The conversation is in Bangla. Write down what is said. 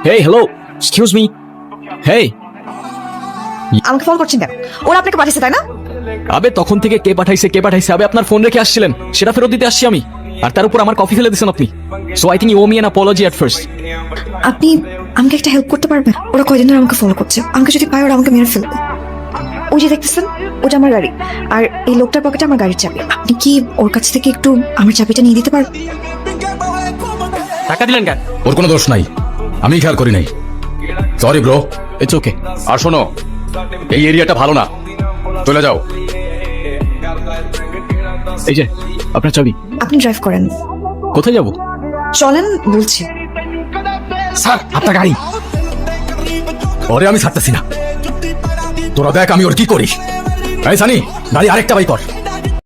হেই হ্যালো, এক্সকিউজ মি। হেই, আমাকে ফোন করছেন কেন? ওরা আপনাকে পাঠিয়েছে তাই না? আবে তখন থেকে কে পাঠাইছে আবে আপনার ফোন রেখে আসছিলেন, সেটা ফেরত দিতে আসছি আমি। আর তার উপর আমার কফি ফেলে দিয়েছেন আপনি। So I think you owe me an apology at first. আপনি আমাকে একটা হেল্প করতে পারবেন? ওরা কয়দিন ধরে আমাকে ফলো করছে, আমাকে যদি পায় ওরা আমাকে মেরে ফেলবে। ওই যে দেখতেছেন, ওটা আমার গাড়ি, আর এই লোকটার পকেটে আমার গাড়ির চাবি। আপনি কি ওর কাছ থেকে একটু আমার চাবিটা নিয়ে দিতে পারবেন? টাকা দিলেন কেন? ওর কোনো দোষ নাই, আমি খেয়াল করি নাই। Sorry bro. It's okay. আর শোনো, এই এরিয়াটা ভালো না, চলে যাও। এই যে আপনার চাবি। আপনি ড্রাইভ করেন, কোথায় যাব? চলেন বলছি। স্যার আপনার গাড়ি। ওরে আমি ছাড়তেছি না, তোরা দেখ আমি ওর কি করি। এই সানি, গাড়ি আরেকটা বাই কর।